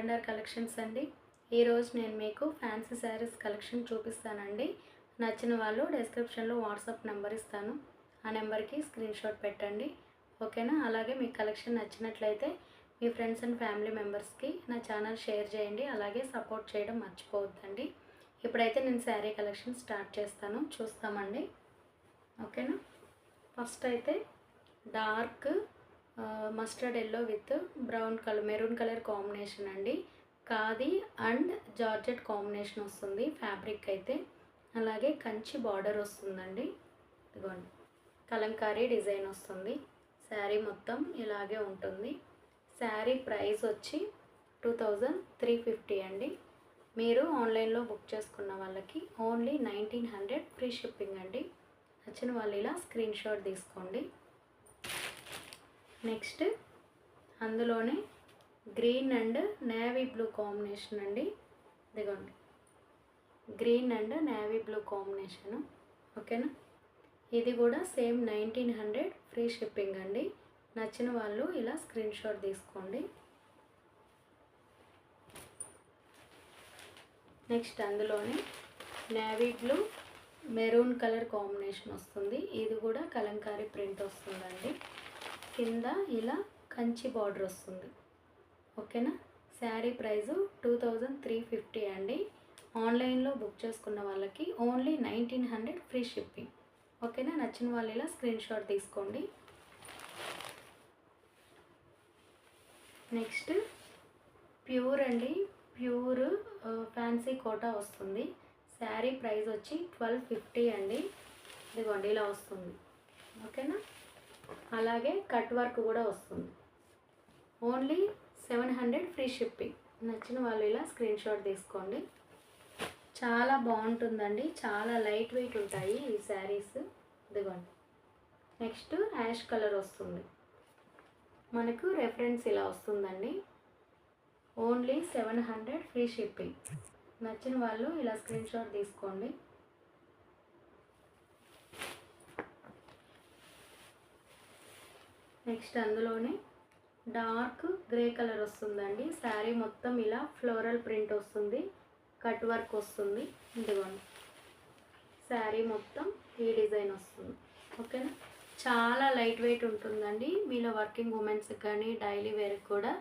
Surrender collections అండి. ఈరోజు నేను మీకు ఫ్యాన్సీ శారీస్ కలెక్షన్ చూపిస్తానండి. నచ్చిన వాళ్ళు డిస్క్రిప్షన్లో వాట్సాప్ నెంబర్ ఇస్తాను, ఆ నెంబర్కి స్క్రీన్ షాట్ పెట్టండి, ఓకేనా. అలాగే మీ కలెక్షన్ నచ్చినట్లయితే మీ ఫ్రెండ్స్ అండ్ ఫ్యామిలీ మెంబర్స్కి నా ఛానల్ షేర్ చేయండి, అలాగే సపోర్ట్ చేయడం మర్చిపోవద్దండి. ఇప్పుడైతే నేను శారీ కలెక్షన్ స్టార్ట్ చేస్తాను, చూస్తామండి, ఓకేనా. ఫస్ట్ అయితే dark mustard yellow with brown colour maroon colour combination అండి. ఖాదీ అండ్ జార్జెట్ కాంబినేషన్ వస్తుంది ఫ్యాబ్రిక్ అయితే. అలాగే కంచి బార్డర్ వస్తుందండి, ఇదిగోండి కలంకారీ డిజైన్ వస్తుంది. శారీ మొత్తం ఇలాగే ఉంటుంది. శారీ ప్రైస్ వచ్చి 2350 అండి. మీరు ఆన్లైన్లో బుక్ చేసుకున్న వాళ్ళకి ఓన్లీ 1900 ఫ్రీ షిప్పింగ్ అండి. నచ్చిన వాళ్ళు ఇలా స్క్రీన్ షాట్ తీసుకోండి. నెక్స్ట్ అందులోనే green and navy blue combination అండి, ఇదిగోండి green and navy blue combination, ఓకేనా. ఇది కూడా సేమ్ 1900 ఫ్రీ షిప్పింగ్ అండి. నచ్చిన వాళ్ళు ఇలా స్క్రీన్ షాట్ తీసుకోండి. నెక్స్ట్ అందులోనే navy blue maroon colour combination వస్తుంది. ఇది కూడా కలంకారీ ప్రింట్ వస్తుందండి. కింద ఇలా కంచి బార్డర్ వస్తుంది, ఓకేనా. శారీ ప్రైజు 2350 అండి. ఆన్లైన్లో బుక్ చేసుకున్న వాళ్ళకి ఓన్లీ 1900 ఫ్రీ షిప్పింగ్, ఓకేనా. నచ్చిన వాళ్ళు ఇలా స్క్రీన్ షాట్ తీసుకోండి. నెక్స్ట్ ప్యూర్ అండి, ప్యూర్ ఫ్యాన్సీ కోటా వస్తుంది. శారీ ప్రైస్ వచ్చి 1250 అండి. ఇదిగోండి ఇలా వస్తుంది, ఓకేనా. అలాగే కట్ వర్క్ కూడా వస్తుంది. Only 700 free shipping. నచ్చిన వాళ్ళు ఇలా స్క్రీన్ షాట్ తీసుకోండి. చాలా బాగుంటుందండి, చాలా లైట్ వెయిట్ ఉంటాయి ఈ శారీస్, ఇదిగోండి. నెక్స్ట్ యాష్ కలర్ వస్తుంది, మనకు రెఫరెన్స్ ఇలా వస్తుందండి. Only 700 free shipping. నచ్చిన వాళ్ళు ఇలా స్క్రీన్ షాట్ తీసుకోండి. నెక్స్ట్ అందులోనే డార్క్ గ్రే కలర్ వస్తుందండి. శారీ మొత్తం ఇలా ఫ్లోరల్ ప్రింట్ వస్తుంది, కట్ వర్క్ వస్తుంది, ఇదిగోండి శారీ మొత్తం ఈ డిజైన్ వస్తుంది, ఓకేనా. చాలా లైట్ వెయిట్ ఉంటుందండి. మీలో వర్కింగ్ ఉమెన్స్కి కానీ డైలీ వేర్కి కూడా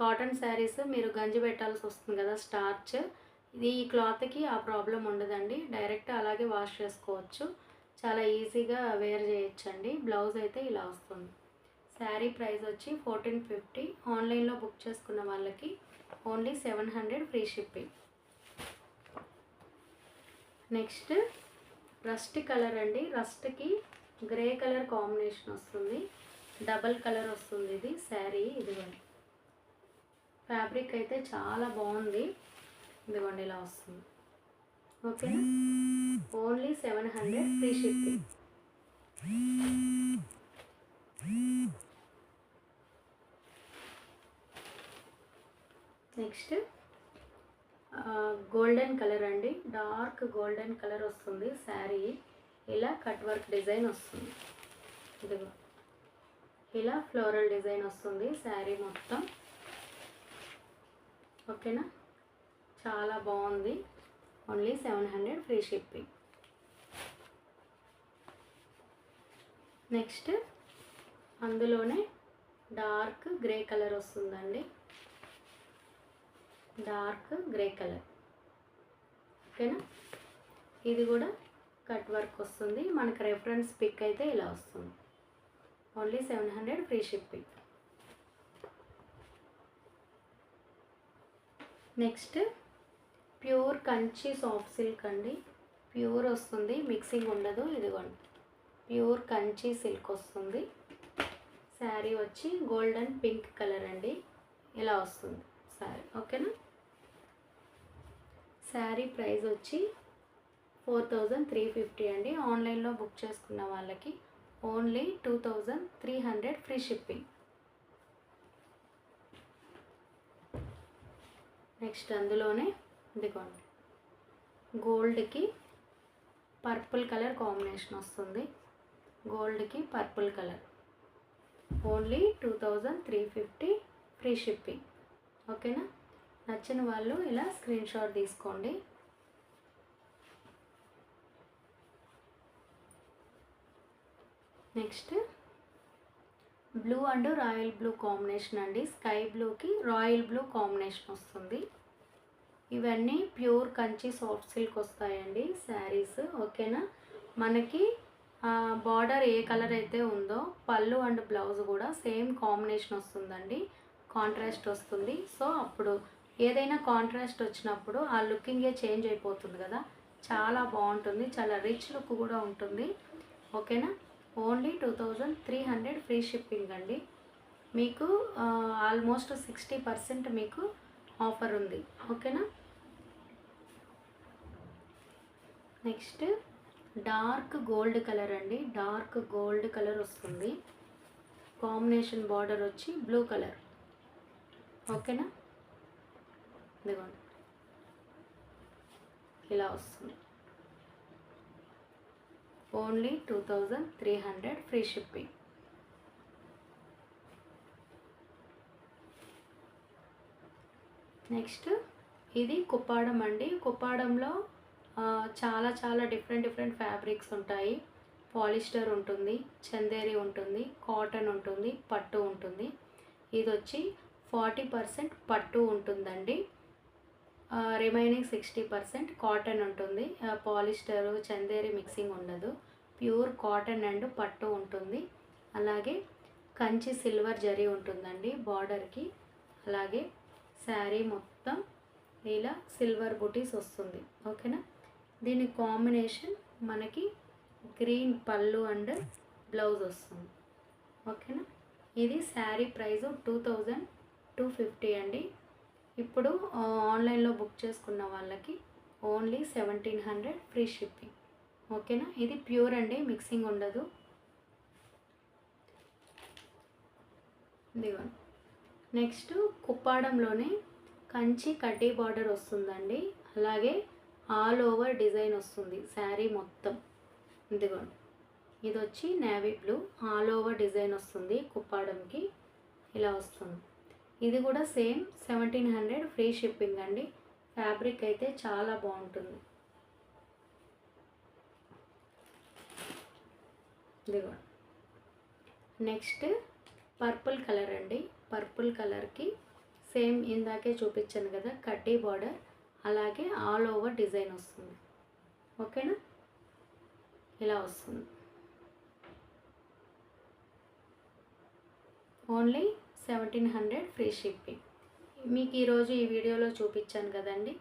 కాటన్ శారీస్ మీరు గంజి పెట్టాల్సి వస్తుంది కదా స్టార్చ్, ఇది ఈ క్లాత్కి ఆ ప్రాబ్లం ఉండదండి. డైరెక్ట్ అలాగే వాష్ చేసుకోవచ్చు, చాలా ఈజీగా వేర్ చేయొచ్చండి. బ్లౌజ్ అయితే ఇలా వస్తుంది. శారీ ప్రైస్ వచ్చి 1450. ఆన్లైన్లో బుక్ చేసుకున్న వాళ్ళకి only 700 free shipping. Next rust colour అండి. రస్ట్కి గ్రే కలర్ కాంబినేషన్ వస్తుంది, డబల్ కలర్ వస్తుంది ఇది శారీ. ఇదిగోండి ఫ్యాబ్రిక్ అయితే చాలా బాగుంది, ఇదిగోండి ఇలా వస్తుంది, ఓకేనా. Only 700 free shipping. Next golden colour అండి, డార్క్ గోల్డెన్ కలర్ వస్తుంది శారీ. ఇలా కట్ వర్క్ డిజైన్ వస్తుంది, ఇదిగో ఇలా ఫ్లోరల్ డిజైన్ వస్తుంది శారీ మొత్తం, ఓకేనా. చాలా బాగుంది. Only 700 free shipping. నెక్స్ట్ అందులోనే డార్క్ గ్రే కలర్ వస్తుందండి, డార్క్ గ్రే కలర్, ఓకేనా. ఇది కూడా కట్ వర్క్ వస్తుంది. మనకు రెఫరెన్స్ పిక్ అయితే ఇలా వస్తుంది. Only 700 free shipping. Next pure Kanchi soft silk అండి. ప్యూర్ వస్తుంది, మిక్సింగ్ ఉండదు, ఇదిగోండి ప్యూర్ కంచి సిల్క్ వస్తుంది. శారీ వచ్చి గోల్డెన్ పింక్ కలర్ అండి, ఇలా వస్తుంది శారీ, ఓకేనా. శారీ ప్రైస్ వచ్చి 4350 అండి. ఆన్లైన్లో బుక్ చేసుకున్న వాళ్ళకి ఓన్లీ 2300 ఫ్రీ షిప్పింగ్. నెక్స్ట్ అందులోనే ఇదిగోండి గోల్డ్కి పర్పుల్ కలర్ కాంబినేషన్ వస్తుంది, గోల్డ్కి purple colour. Only 2350 free shipping, ఓకేనా. నచ్చిన వాళ్ళు ఇలా స్క్రీన్ షాట్ తీసుకోండి. Next blue and royal blue combination అండి. స్కై బ్లూకి రాయల్ బ్లూ కాంబినేషన్ వస్తుంది. ఇవన్నీ ప్యూర్ కంచి సాఫ్ట్ సిల్క్ వస్తాయండి శారీస్. ఓకేనా, మనకి బార్డర్ ఏ కలర్ అయితే ఉందో పళ్ళు అండ్ బ్లౌజ్ కూడా సేమ్ కాంబినేషన్ వస్తుందండి, కాంట్రాస్ట్ వస్తుంది. సో అప్పుడు ఏదైనా కాంట్రాస్ట్ వచ్చినప్పుడు ఆ లుకింగే చేంజ్ అయిపోతుంది కదా, చాలా బాగుంటుంది, చాలా రిచ్ లుక్ కూడా ఉంటుంది. ఓకేనా, ఓన్లీ 2300 ఫ్రీ షిప్పింగ్ అండి. మీకు ఆల్మోస్ట్ 60% మీకు ఆఫర్ ఉంది. ఓకేనా, నెక్స్ట్ డార్క్ గోల్డ్ కలర్ అండి. డార్క్ గోల్డ్ కలర్ వస్తుంది. కాంబినేషన్ బార్డర్ వచ్చి బ్లూ కలర్. ఓకేనా, ఇదిగోండి ఇలా వస్తుంది. Only 2300 free shipping. నెక్స్ట్ ఇది కుప్పాడం అండి. కుప్పాడంలో చాలా చాలా డిఫరెంట్ ఫ్యాబ్రిక్స్ ఉంటాయి. పాలిస్టర్ ఉంటుంది, చందేరి ఉంటుంది, కాటన్ ఉంటుంది, పట్టు ఉంటుంది. ఇది వచ్చి 40% పట్టు ఉంటుందండి, రిమైనింగ్ 60% కాటన్ ఉంటుంది. పాలిస్టరు చందేరి మిక్సింగ్ ఉండదు, ప్యూర్ కాటన్ అండ్ పట్టు ఉంటుంది. అలాగే కంచి సిల్వర్ జరీ ఉంటుందండి బార్డర్కి. అలాగే శారీ మొత్తం ఇలా సిల్వర్ బుటీస్ వస్తుంది. ఓకేనా, దీని కాంబినేషన్ మనకి గ్రీన్ పళ్ళు అండ్ బ్లౌజ్ వస్తుంది. ఓకేనా, ఇది శారీ ప్రైస్ 2250 అండి. ఇప్పుడు ఆన్లైన్లో బుక్ చేసుకున్న వాళ్ళకి ఓన్లీ 1700 ఫ్రీ షిప్పింగ్. ఓకేనా, ఇది ప్యూర్ అండి, మిక్సింగ్ ఉండదు. ఇదిగోండి, నెక్స్ట్ కుప్పాడంలోనే కంచి కడ్డీ బార్డర్ వస్తుందండి. అలాగే ఆల్ ఓవర్ డిజైన్ వస్తుంది శారీ మొత్తం. ఇదిగోండి, ఇది వచ్చి navy blue, all over design వస్తుంది కుప్పాడంకి, ఇలా వస్తుంది. ఇది కూడా సేమ్ 1700 ఫ్రీ షిప్పింగ్ అండి. ఫ్యాబ్రిక్ అయితే చాలా బాగుంటుంది. ఇదిగోండి, నెక్స్ట్ పర్పుల్ కలర్ అండి. పర్పుల్ కలర్కి సేమ్ ఇందాకే చూపించాను కదా కడ్డీ బార్డర్, అలాగే ఆల్ ఓవర్ డిజైన్ వస్తుంది. ఓకేనా, ఇలా వస్తుంది. Only 1700 free shipping. మీకు ఈరోజు ఈ వీడియోలో చూపించాను కదండి,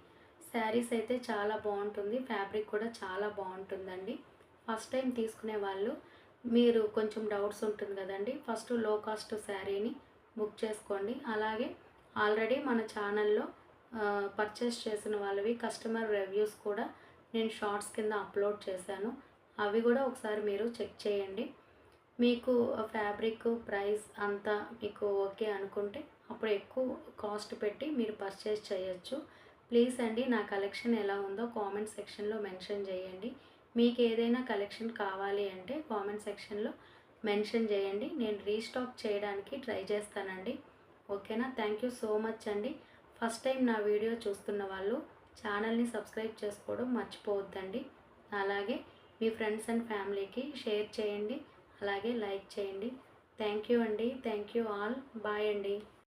శారీస్ అయితే చాలా బాగుంటుంది, ఫ్యాబ్రిక్ కూడా చాలా బాగుంటుందండి. ఫస్ట్ టైం తీసుకునే వాళ్ళు మీరు కొంచెం డౌట్స్ ఉంటుంది కదండి, ఫస్ట్ లో కాస్ట్ శారీని బుక్ చేసుకోండి. అలాగే ఆల్రెడీ మన ఛానల్లో పర్చేస్ చేసిన వాళ్ళవి కస్టమర్ రివ్యూస్ కూడా నేను షార్ట్స్ కింద అప్లోడ్ చేశాను, అవి కూడా ఒకసారి మీరు చెక్ చేయండి. మీకు ఫ్యాబ్రిక్ ప్రైస్ అంతా మీకు ఓకే అనుకుంటే అప్పుడు ఎక్కువ కాస్ట్ పెట్టి మీరు పర్చేస్ చేయొచ్చు. ప్లీజ్ అండి, నా కలెక్షన్ ఎలా ఉందో కామెంట్ సెక్షన్లో మెన్షన్ చేయండి. మీకు ఏదైనా కలెక్షన్ కావాలి అంటే కామెంట్ సెక్షన్లో మెన్షన్ చేయండి, నేను రీస్టాక్ చేయడానికి ట్రై చేస్తానండి. ఓకేనా, థ్యాంక్ యూ సో మచ్ అండి. ఫస్ట్ టైం నా వీడియో చూస్తున్న వాళ్ళు ఛానల్ని సబ్స్క్రైబ్ చేసుకోవడం మర్చిపోవద్దండి. అలాగే మీ ఫ్రెండ్స్ అండ్ ఫ్యామిలీకి షేర్ చేయండి, అలాగే లైక్ చేయండి. థ్యాంక్ యూ అండి, థ్యాంక్ యూ ఆల్, బాయ్ అండి.